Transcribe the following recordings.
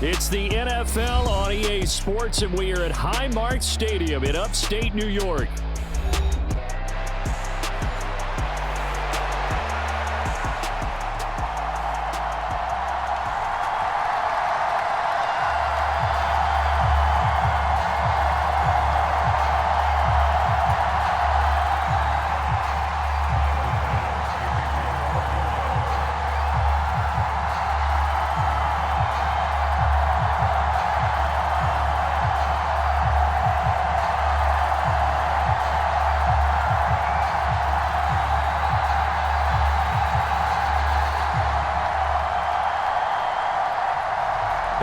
It's the NFL on EA Sports, and we are at Highmark Stadium in upstate New York.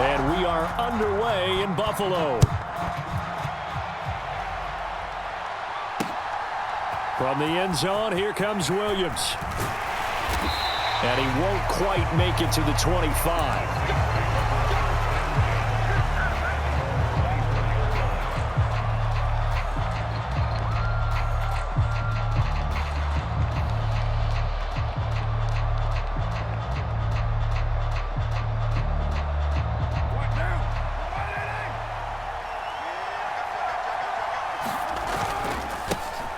And we are underway in Buffalo. From the end zone, here comes Williams. And he won't quite make it to the 25.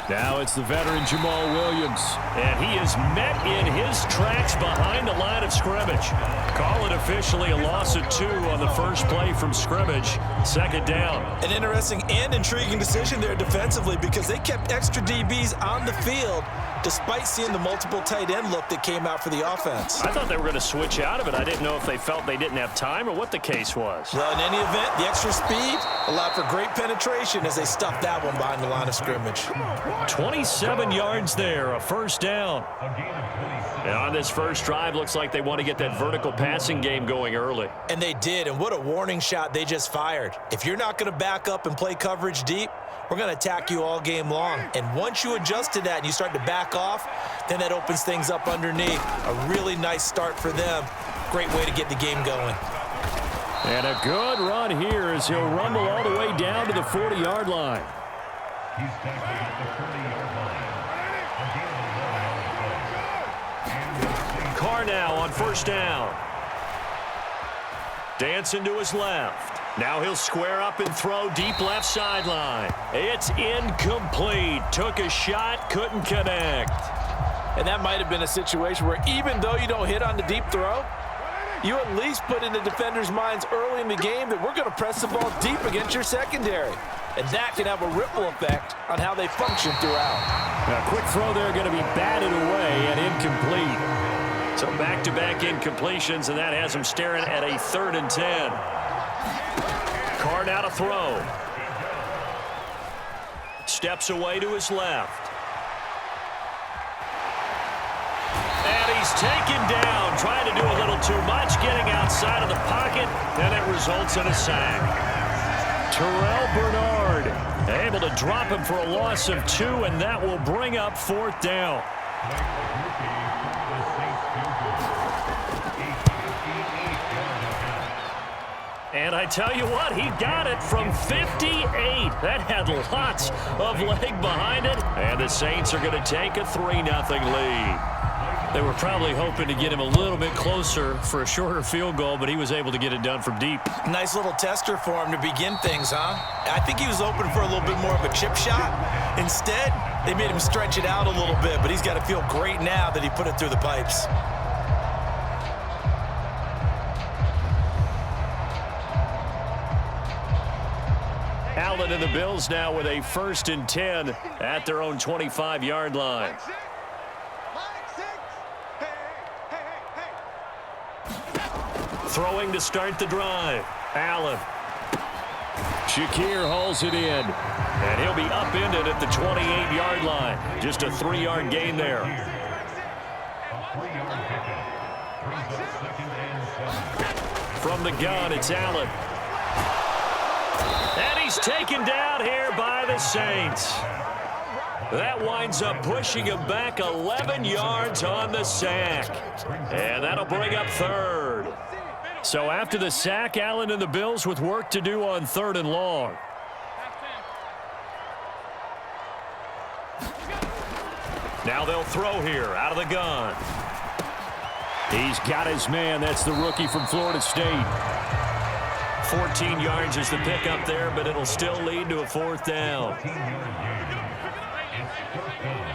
Now it's the veteran Jamal Williams. And he is met in his tracks behind the line of scrimmage. Call it officially a loss of 2 on the first play from scrimmage. Second down. An interesting and intriguing decision there defensively because they kept extra DBs on the field despite seeing the multiple tight end look that came out for the offense. I thought they were going to switch out of it. I didn't know if they felt they didn't have time or what the case was. Well, in any event, the extra speed allowed for great penetration as they stuffed that one behind the line of scrimmage. 27 yards there, a first down. And on this first drive, looks like they want to get that vertical passing game going early. And they did, and what a warning shot they just fired. If you're not going to back up and play coverage deep, we're going to attack you all game long. And once you adjust to that and you start to back off, then that opens things up underneath. A really nice start for them. Great way to get the game going. And a good run here as he'll rumble all the way down to the 40-yard line. He's tackled at the 40-yard line. Carr now on first down. Dancing to his left. Now he'll square up and throw deep left sideline. It's incomplete. Took a shot, couldn't connect. And that might have been a situation where even though you don't hit on the deep throw, you at least put in the defenders' minds early in the game that we're going to press the ball deep against your secondary. And that can have a ripple effect on how they function throughout. Now, quick throw there going to be batted away and incomplete. So back-to-back incompletions, and that has him staring at a 3rd and 10. Carr now to throw. Steps away to his left. And he's taken down, trying to do a little too much, getting outside of the pocket, and it results in a sack. Terrell Bernard able to drop him for a loss of 2, and that will bring up 4th down. And I tell you what, he got it from 58. That had lots of leg behind it. And the Saints are going to take a 3-0 lead. They were probably hoping to get him a little bit closer for a shorter field goal, but he was able to get it done from deep. Nice little tester for him to begin things, huh? I think he was hoping for a little bit more of a chip shot. Instead, they made him stretch it out a little bit, but he's got to feel great now that he put it through the pipes. Allen and the Bills now with a 1st and 10 at their own 25-yard line. Throwing to start the drive. Allen. Shakir hauls it in. And he'll be upended at the 28-yard line. Just a 3-yard gain there. From the gun, it's Allen. And he's taken down here by the Saints. That winds up pushing him back 11 yards on the sack. And that'll bring up 3rd. So after the sack, Allen and the Bills with work to do on 3rd and long. Now they'll throw here out of the gun. He's got his man. That's the rookie from Florida State. 14 yards is the pickup there, but it'll still lead to a 4th down. 14-yard gain. It's 4th down.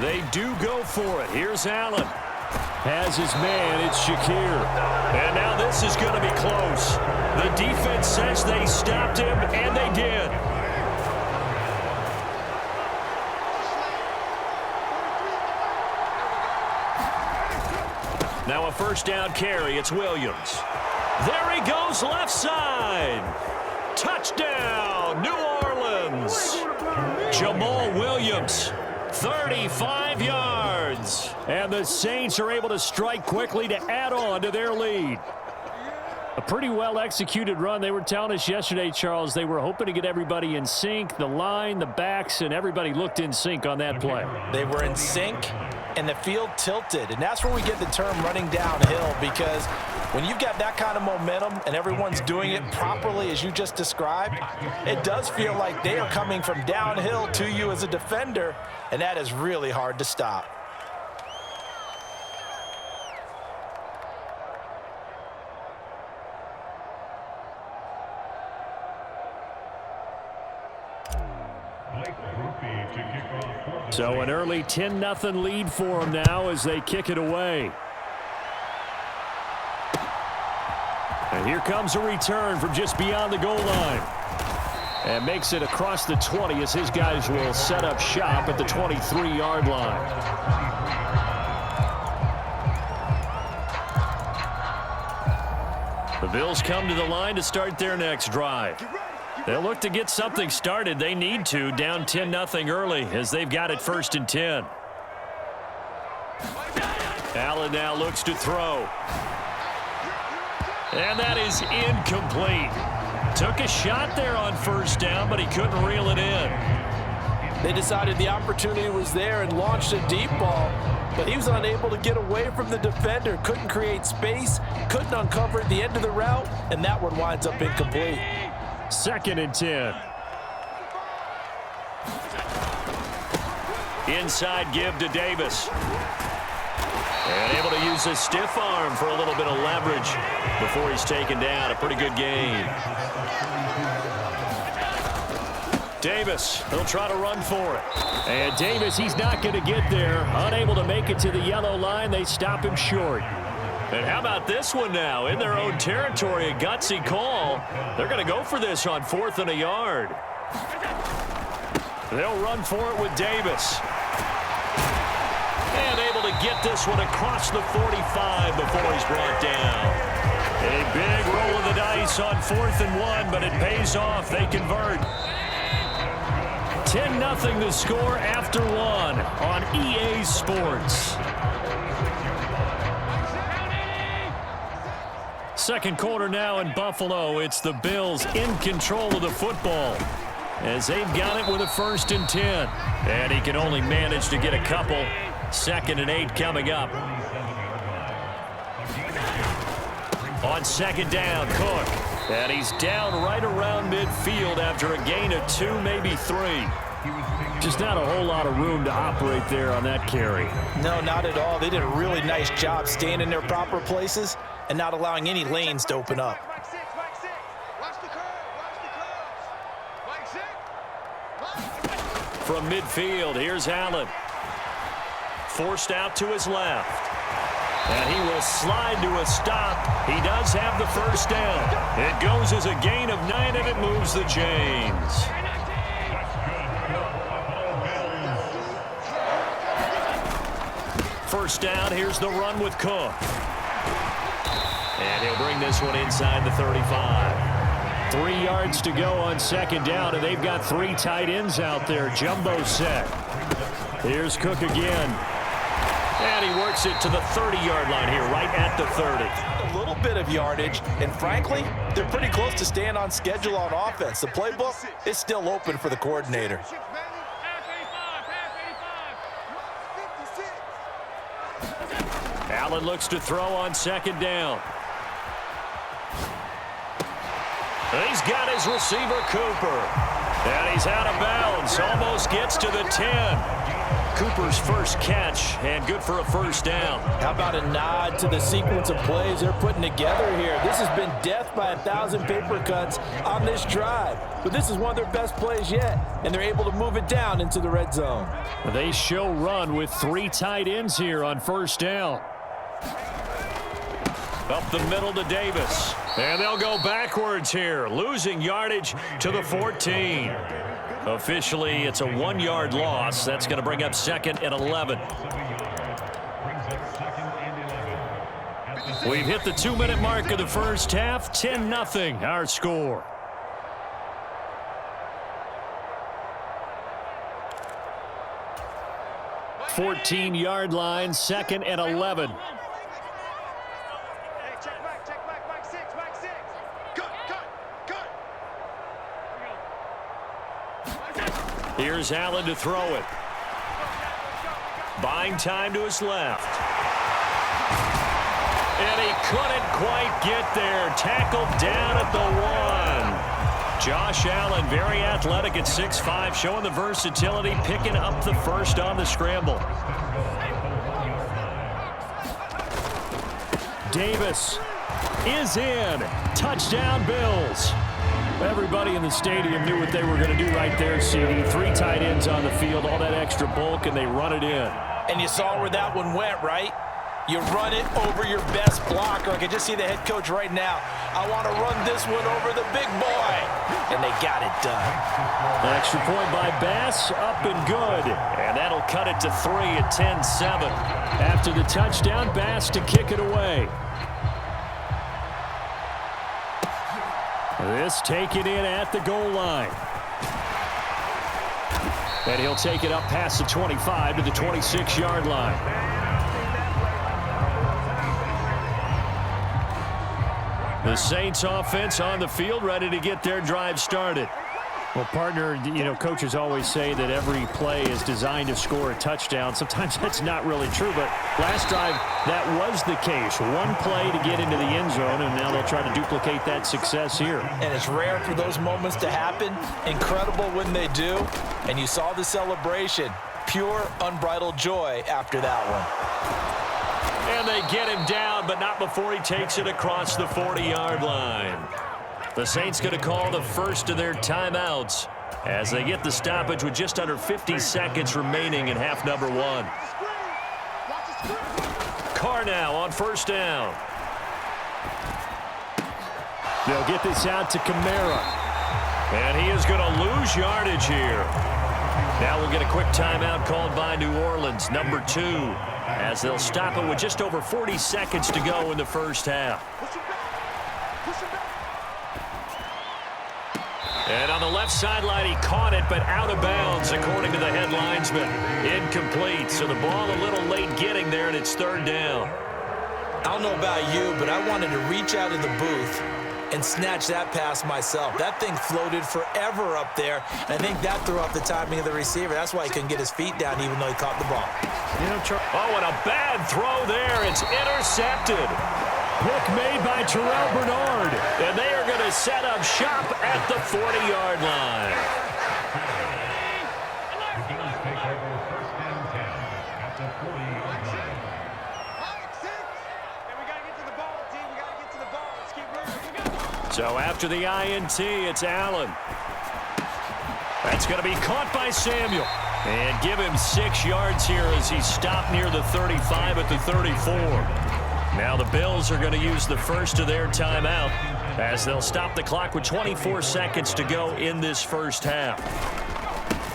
They do go for it. Here's Allen. Has his man. It's Shakir. And now this is going to be close. The defense says they stopped him, and they did. Now a 1st down carry. It's Williams. There he goes left side. Touchdown, New Orleans. Jamal Williams. 35 yards. And the Saints are able to strike quickly to add on to their lead. A pretty well-executed run. They were telling us yesterday, Charles, they were hoping to get everybody in sync, the line, the backs, and everybody looked in sync on that play. They were in sync, and the field tilted. And that's where we get the term running downhill, because when you've got that kind of momentum and everyone's doing it properly as you just described, it does feel like they are coming from downhill to you as a defender, and that is really hard to stop. So an early 10-0 lead for them now as they kick it away. And here comes a return from just beyond the goal line. And makes it across the 20 as his guys will set up shop at the 23-yard line. The Bills come to the line to start their next drive. They'll look to get something started. They need to, down 10-0 early as they've got it 1st and 10. Allen now looks to throw. And that is incomplete. Took a shot there on 1st down, but he couldn't reel it in. They decided the opportunity was there and launched a deep ball, but he was unable to get away from the defender, couldn't create space, couldn't uncover at the end of the route, and that one winds up incomplete. 2nd and 10. Inside give to Davis. And able to use his stiff arm for a little bit of leverage before he's taken down. A pretty good game. Davis, he'll try to run for it. And Davis, he's not going to get there. Unable to make it to the yellow line. They stop him short. And how about this one now? In their own territory, a gutsy call. They're going to go for this on 4th and a yard. They'll run for it with Davis. And able to get this one across the 45 before he's brought down. A big roll of the dice on 4th and 1, but it pays off. They convert. 10-0 the score after 1 on EA Sports. Second quarter now in Buffalo. It's the Bills in control of the football as they've got it with a 1st and 10. And he can only manage to get a couple. 2nd and 8 coming up. On 2nd down, Cook. And he's down right around midfield after a gain of 2, maybe 3. Just not a whole lot of room to operate there on that carry. No, not at all. They did a really nice job staying in their proper places and not allowing any lanes to open up. From midfield, here's Allen. Forced out to his left. And he will slide to a stop. He does have the 1st down. It goes as a gain of 9, and it moves the chains. First down, here's the run with Cook. And he'll bring this one inside the 35. 3 yards to go on 2nd down, and they've got 3 tight ends out there. Jumbo set. Here's Cook again. And he works it to the 30-yard line here, right at the 30. A little bit of yardage, and frankly, they're pretty close to staying on schedule on offense. The playbook is still open for the coordinator. Allen looks to throw on 2nd down. He's got his receiver, Cooper. And he's out of bounds. Almost gets to the 10. Cooper's first catch, and good for a first down. How about a nod to the sequence of plays they're putting together here? This has been death by 1,000 paper cuts on this drive. But this is one of their best plays yet, and they're able to move it down into the red zone. They show run with 3 tight ends here on first down. Up the middle to Davis. And they'll go backwards here, losing yardage to the 14. Officially, it's a 1-yard loss. That's going to bring up 2nd and 11. We've hit the 2-minute mark of the first half. 10-0 our score. $14-yard line, 2nd and 11. Here's Allen to throw it. Buying time to his left. And he couldn't quite get there. Tackled down at the 1. Josh Allen, very athletic at 6'5", showing the versatility, picking up the first on the scramble. Davis is in. Touchdown, Bills. Everybody in the stadium knew what they were going to do right there, CD. 3 tight ends on the field, all that extra bulk, and they run it in. And you saw where that one went, right? You run it over your best blocker. I can just see the head coach right now. I want to run this one over the big boy. And they got it done. An extra point by Bass, up and good. And that'll cut it to 3 at 10-7. After the touchdown, Bass to kick it away. This taken in at the goal line. And he'll take it up past the 25 to the 26-yard line. The Saints offense on the field, ready to get their drive started. Well, partner, you know, coaches always say that every play is designed to score a touchdown. Sometimes that's not really true, but last drive, that was the case. One play to get into the end zone, and now they'll try to duplicate that success here. And it's rare for those moments to happen. Incredible when they do. And you saw the celebration. Pure, unbridled joy after that one. And they get him down, but not before he takes it across the 40-yard line. The Saints going to call the first of their timeouts as they get the stoppage with just under 50 seconds remaining in half number 1. Carr now on first down. They'll get this out to Kamara. And he is going to lose yardage here. Now we'll get a quick timeout called by New Orleans, number 2, as they'll stop it with just over 40 seconds to go in the first half. And on the left sideline, he caught it, but out of bounds, according to the head linesman. Incomplete, so the ball a little late getting there, and it's 3rd down. I don't know about you, but I wanted to reach out of the booth and snatch that pass myself. That thing floated forever up there, and I think that threw off the timing of the receiver. That's why he couldn't get his feet down, even though he caught the ball. Oh, and a bad throw there. It's intercepted. Pick made by Terrell Bernard. And they are going to set up shop at the 40-yard line. The Bills take over 1st and 10 at the 40-yard line. We got to get to the ball, team. We got to get to the ball. Let's keep moving. So after the INT, it's Allen. That's going to be caught by Samuel. And give him 6 yards here as he stopped near the 35 at the 34. Now the Bills are going to use the first of their timeout as they'll stop the clock with 24 seconds to go in this first half.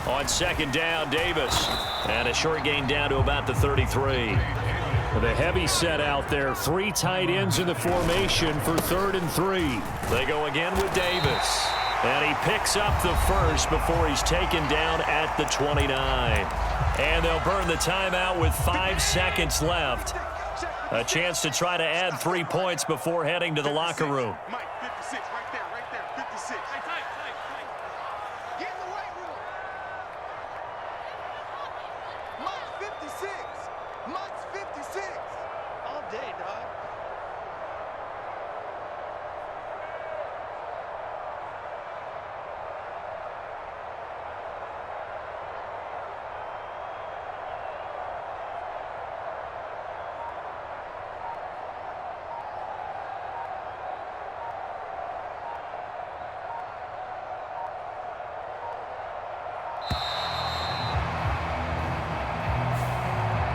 On 2nd down, Davis. And a short gain down to about the 33. The heavy set out there. 3 tight ends in the formation for 3rd and 3. They go again with Davis. And he picks up the first before he's taken down at the 29. And they'll burn the timeout with 5 seconds left. A chance to try to add 3 points before heading to the locker room. Mike, 56, right there, 56. Get in the weight room. Mike's 56. Mike's 56. All day, dog.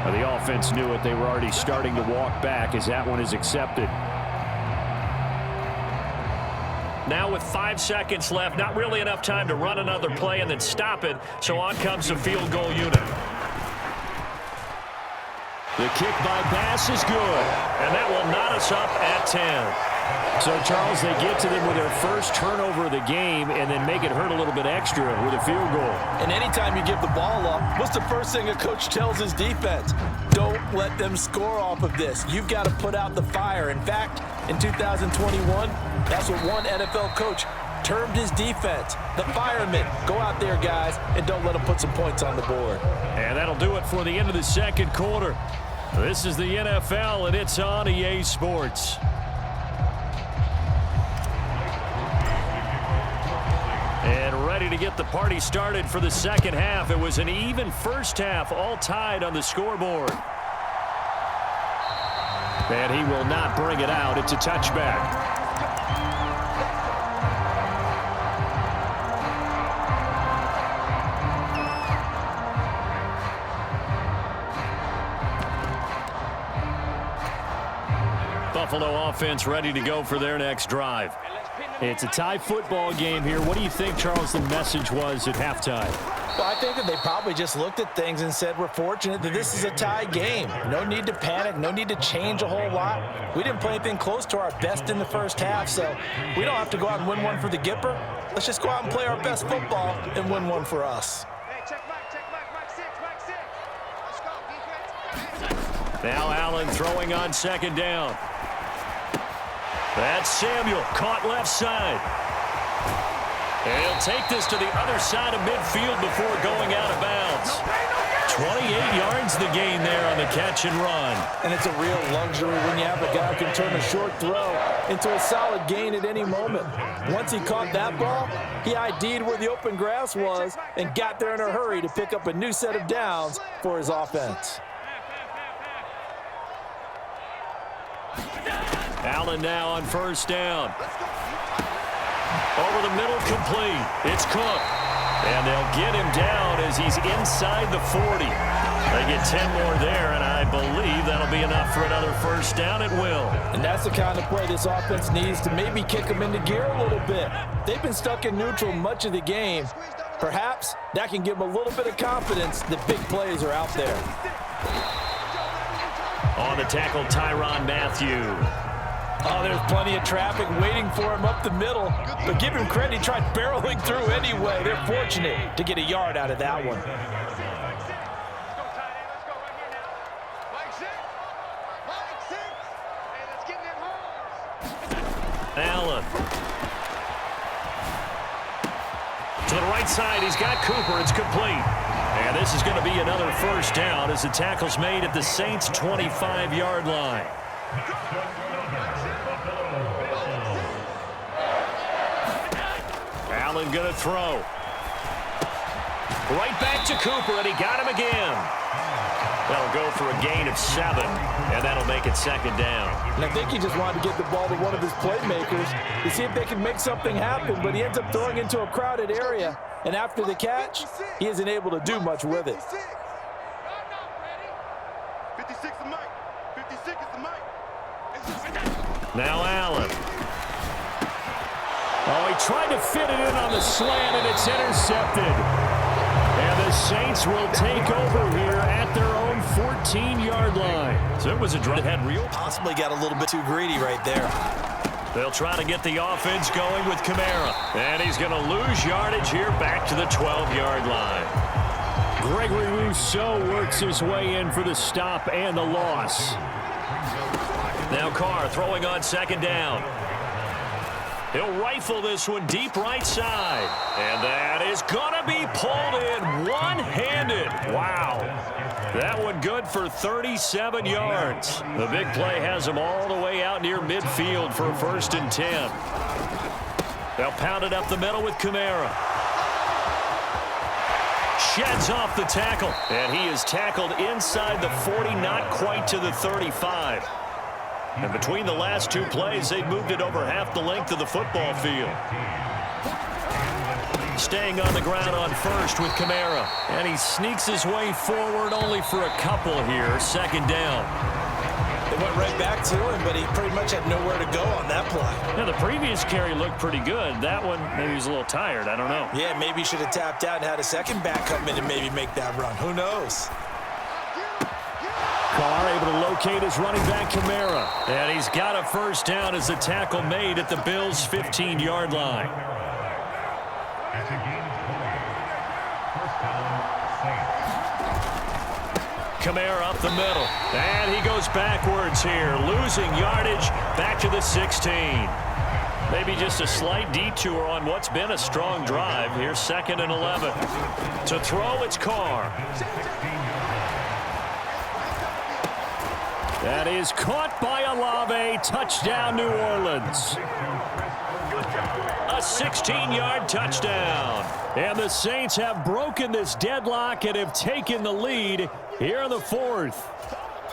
Well, the offense knew it. They were already starting to walk back as that one is accepted. Now with 5 seconds left, not really enough time to run another play and then stop it, so on comes the field goal unit. The kick by Bass is good, and that will knot us up at 10. So, Charles, they get to them with their first turnover of the game and then make it hurt a little bit extra with a field goal. And anytime you give the ball up, what's the first thing a coach tells his defense? Don't let them score off of this. You've got to put out the fire. In fact, in 2021, that's what one NFL coach termed his defense, the firemen. Go out there, guys, and don't let them put some points on the board. And that'll do it for the end of the second quarter. This is the NFL, and it's on EA Sports. And ready to get the party started for the second half. It was an even first half, all tied on the scoreboard. And he will not bring it out. It's a touchback. Buffalo offense ready to go for their next drive. It's a tie football game here. What do you think, Charles, the message was at halftime? Well, I think that they probably just looked at things and said, we're fortunate that this is a tie game. No need to panic. No need to change a whole lot. We didn't play anything close to our best in the first half, so we don't have to go out and win one for the Gipper. Let's just go out and play our best football and win one for us. Hey, check Mike 6. Let's go, defense. Now Allen throwing on second down. That's Samuel, caught left side. And he'll take this to the other side of midfield before going out of bounds. 28 yards the gain there on the catch and run. And it's a real luxury when you have a guy who can turn a short throw into a solid gain at any moment. Once he caught that ball, he ID'd where the open grass was and got there in a hurry to pick up a new set of downs for his offense. Allen now on first down. Over the middle, complete. It's Cook. And they'll get him down as he's inside the 40. They get 10 more there, and I believe that'll be enough for another first down. It will. And that's the kind of play this offense needs to maybe kick them into gear a little bit. They've been stuck in neutral much of the game. Perhaps that can give them a little bit of confidence that big plays are out there. On the tackle, Tyrann Mathieu. Oh, there's plenty of traffic waiting for him up the middle. But give him credit, he tried barreling through anyway. They're fortunate to get a yard out of that one. Allen. To the right side, he's got Cooper. It's complete. And this is going to be another first down as the tackle's made at the Saints' 25-yard line. Allen going to throw. Right back to Cooper, and he got him again. That'll go for a gain of 7, and that'll make it second down. And I think he just wanted to get the ball to one of his playmakers to see if they can make something happen, but he ends up throwing into a crowded area. And after the catch, he isn't able to do much with it. 56 is Mike. 56 is the Mike. Now Allen. Oh, he tried to fit it in on the slant, and it's intercepted. And the Saints will take over here at their own 14-yard line. So it was a drive that had real. Possibly got a little bit too greedy right there. They'll try to get the offense going with Kamara. And he's going to lose yardage here back to the 12-yard line. Gregory Rousseau works his way in for the stop and the loss. Now Carr throwing on second down. He'll rifle this one deep right side. And that is going to be pulled in one-handed. Wow. That one good for 37 yards. The big play has him all the way out near midfield for a 1st and 10. They'll pound it up the middle with Kamara. Sheds off the tackle. And he is tackled inside the 40, not quite to the 35. And between the last two plays, they've moved it over half the length of the football field. Staying on the ground on first with Kamara. And he sneaks his way forward only for a couple here. Second down. They went right back to him, but he pretty much had nowhere to go on that play. Now, the previous carry looked pretty good. That one, maybe he was a little tired. I don't know. Yeah, maybe he should have tapped out and had a second back come in and maybe make that run. Who knows? Carr able to locate his running back, Kamara. And he's got a first down as the tackle made at the Bills' 15-yard line. At the game's point, first down, Saints. Kamara up the middle. And he goes backwards here, losing yardage back to the 16. Maybe just a slight detour on what's been a strong drive. Here's 2nd and 11. To throw, it's Carr. That is caught by Olave. Touchdown, New Orleans. A 16-yard touchdown. And the Saints have broken this deadlock and have taken the lead here in the 4th.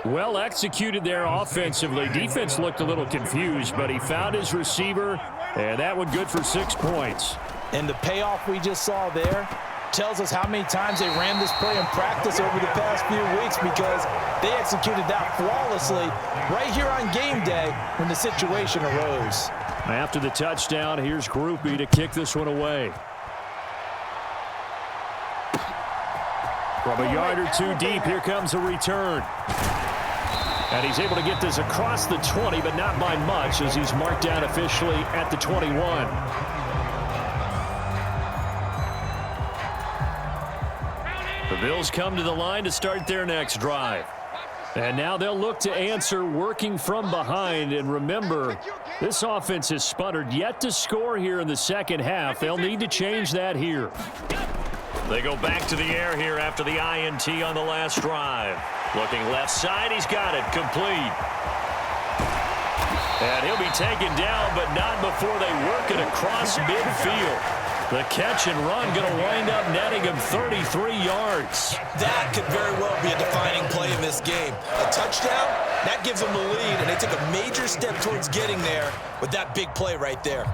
Well executed there offensively. Defense looked a little confused, but he found his receiver, and that one good for 6 points. And the payoff we just saw there tells us how many times they ran this play in practice over the past few weeks, because they executed that flawlessly right here on game day when the situation arose. After the touchdown, here's Groupie to kick this one away. From a yard or two deep, here comes a return. And he's able to get this across the 20, but not by much, as he's marked down officially at the 21. The Bills come to the line to start their next drive. And now they'll look to answer working from behind. And remember, this offense has sputtered yet to score here in the second half. They'll need to change that here. They go back to the air here after the INT on the last drive. Looking left side, he's got it, complete. And he'll be taken down, but not before they work it across midfield. The catch and run going to wind up netting him 33 yards. That could very well be a defining play in this game. A touchdown, that gives them the lead, and they took a major step towards getting there with that big play right there.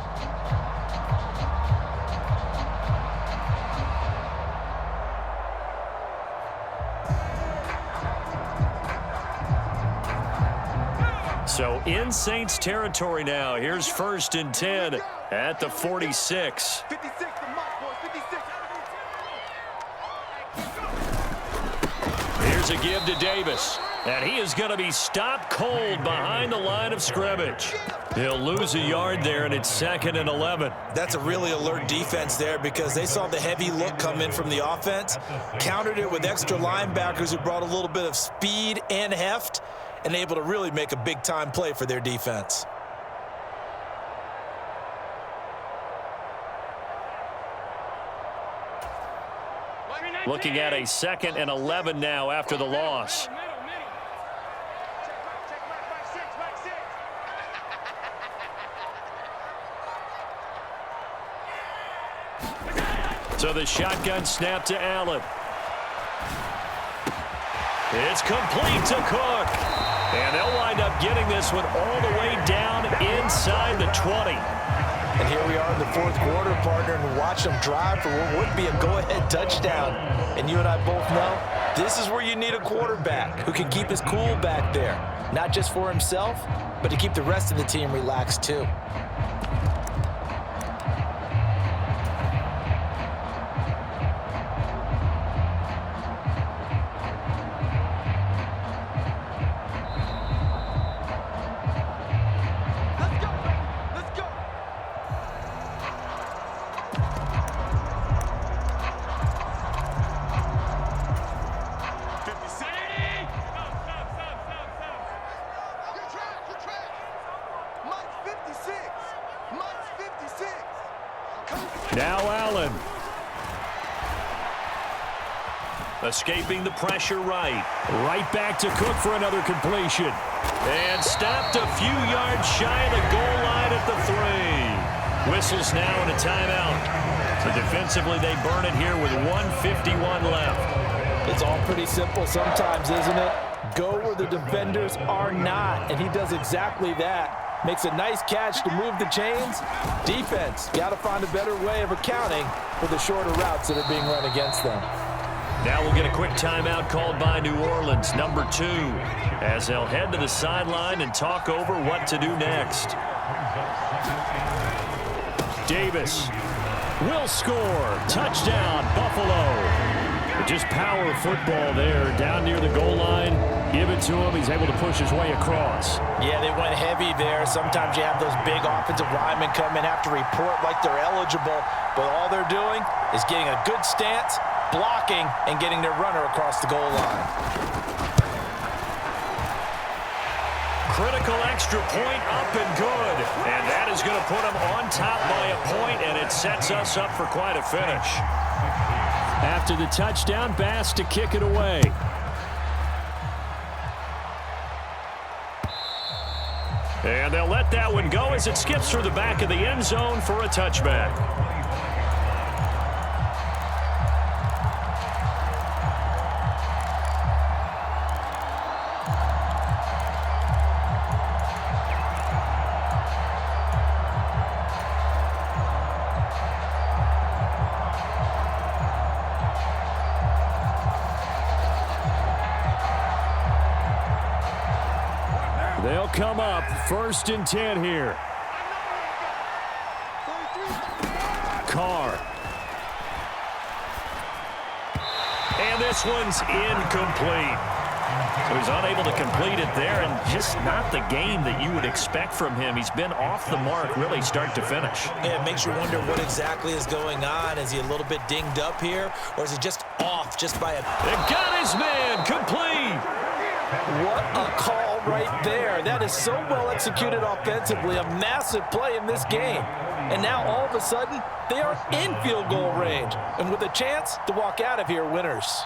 So in Saints territory now. Here's 1st and 10 at the 46. 56 to Mike, boys. 56. Here's a give to Davis. And he is going to be stopped cold behind the line of scrimmage. He'll lose a yard there, and it's 2nd and 11. That's a really alert defense there, because they saw the heavy look come in from the offense, countered it with extra linebackers who brought a little bit of speed and heft, and able to really make a big-time play for their defense. Looking at a 2nd and 11 now after the loss. So the shotgun snap to Allen. It's complete to Cook. And they'll wind up getting this one all the way down inside the 20. And here we are in the 4th quarter, partner, and watch them drive for what would be a go-ahead touchdown. And you and I both know this is where you need a quarterback who can keep his cool back there. Not just for himself, but to keep the rest of the team relaxed too. Now Allen. Escaping the pressure right. Right back to Cook for another completion. And stopped a few yards shy of the goal line at the 3. Whistles now and a timeout. So defensively they burn it here with 1:51 left. It's all pretty simple sometimes, isn't it? Go where the defenders are not, and he does exactly that. Makes a nice catch to move the chains. Defense, got to find a better way of accounting for the shorter routes that are being run against them. Now we'll get a quick timeout called by New Orleans, number 2, as they'll head to the sideline and talk over what to do next. Davis will score. Touchdown, Buffalo. Just power football there, down near the goal line. Give it to him. He's able to push his way across. Yeah, they went heavy there. Sometimes you have those big offensive linemen come in, have to report like they're eligible, but all they're doing is getting a good stance, blocking, and getting their runner across the goal line. Critical extra point up and good. And that is going to put them on top by a point, and it sets us up for quite a finish. After the touchdown, Bass to kick it away. And they'll let that one go as it skips through the back of the end zone for a touchback. They'll come up 1st and 10 here. Carr. And this one's incomplete. So he's unable to complete it there, and just not the game that you would expect from him. He's been off the mark really start to finish. Yeah, it makes you wonder what exactly is going on. Is he a little bit dinged up here, or is he just off just by a... They got his man complete. What a call right there. That is so well executed offensively. A massive play in this game. And now all of a sudden, they are in field goal range, and with a chance to walk out of here winners.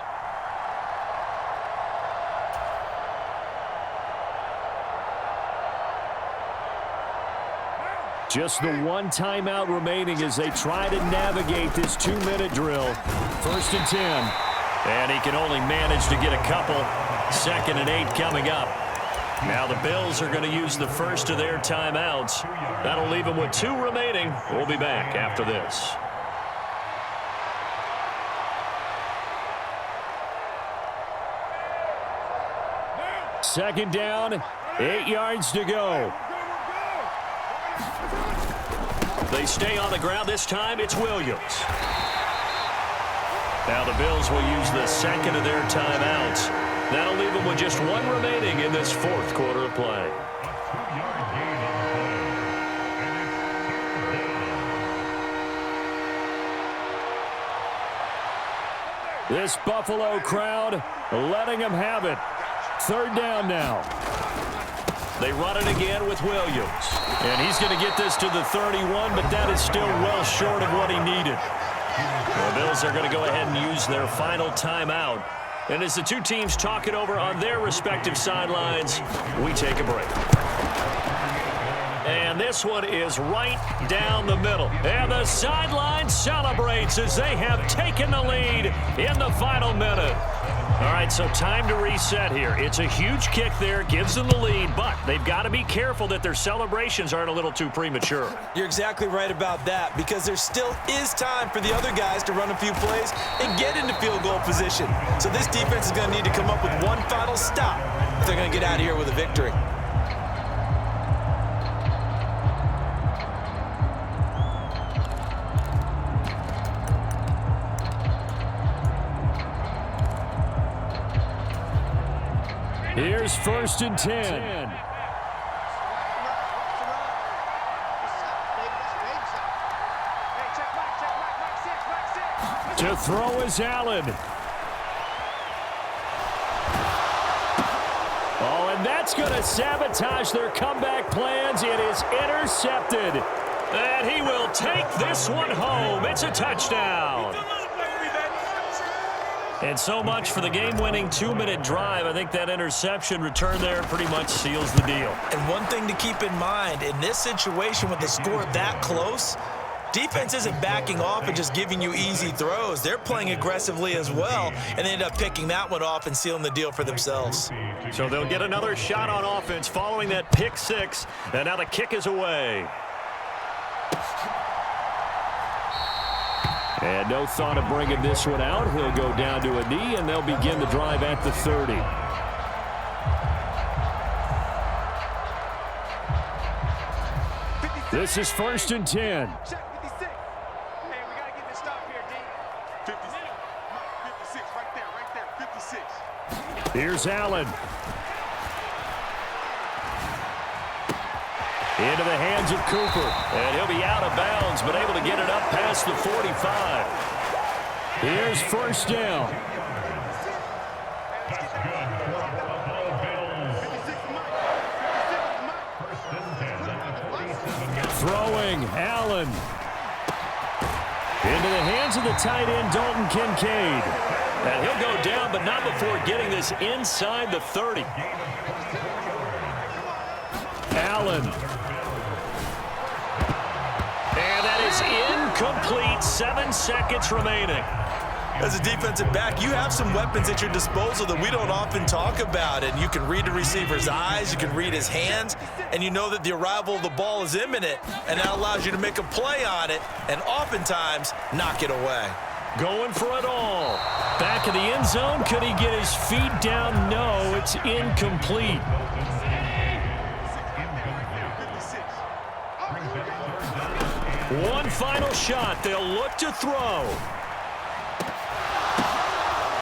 Just the one timeout remaining as they try to navigate this 2-minute drill. 1st and 10. And he can only manage to get a couple. 2nd and 8 coming up. Now the Bills are going to use the first of their timeouts. That'll leave them with 2 remaining. We'll be back after this. Second down, 8 yards to go. They stay on the ground. This time it's Williams. Now the Bills will use the second of their timeouts. That'll leave them with just 1 remaining in this 4th quarter of play. This Buffalo crowd letting them have it. 3rd down now. They run it again with Williams. And he's going to get this to the 31, but that is still well short of what he needed. The Bills are going to go ahead and use their final timeout. And as the 2 teams talk it over on their respective sidelines, we take a break. And this one is right down the middle. And the sideline celebrates as they have taken the lead in the final minute. All right, so time to reset here. It's a huge kick there, gives them the lead, but they've got to be careful that their celebrations aren't a little too premature. You're exactly right about that, because there still is time for the other guys to run a few plays and get into field goal position. So this defense is going to need to come up with one final stop if they're going to get out of here with a victory. Here's 1st and 10. To throw is Allen. Oh, and that's going to sabotage their comeback plans. It is intercepted. And he will take this one home. It's a touchdown. And so much for the game-winning 2-minute drive. I think that interception return there pretty much seals the deal. And one thing to keep in mind, in this situation with the score that close, Defense isn't backing off and just giving you easy throws. They're playing aggressively as well, and they end up picking that one off and sealing the deal for themselves. So they'll get another shot on offense following that pick six, and now the kick is away. And no thought of bringing this one out. He'll go down to a knee, and they'll begin the drive at the 30. This is 1st and 10. Check 56. Hey, we got to get this stop here, D. 56, right there, 56. Here's Allen. Into the hands of Cooper. And he'll be out of bounds, but able to get it up past the 45. Here's 1st down. That's good for the Buffalo Bills. 56, Mike. 56, Mike. 1st and 10 at the 47-yard Throwing, Allen. Into the hands of the tight end, Dalton Kincaid. And he'll go down, but not before getting this inside the 30. Allen. And that is incomplete. 7 seconds remaining. As a defensive back, you have some weapons at your disposal that we don't often talk about. And you can read the receiver's eyes, you can read his hands, and you know that the arrival of the ball is imminent. And that allows you to make a play on it and oftentimes knock it away. Going for it all. Back in the end zone. Could he get his feet down? No, it's incomplete. One final shot. They'll look to throw.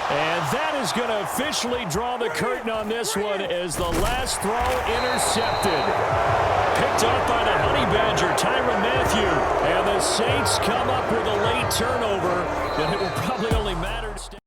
And that is going to officially draw the curtain on this one as the last throw intercepted. Picked up by the Honey Badger, Tyrann Mathieu. And the Saints come up with a late turnover, and it will probably only matter to stay.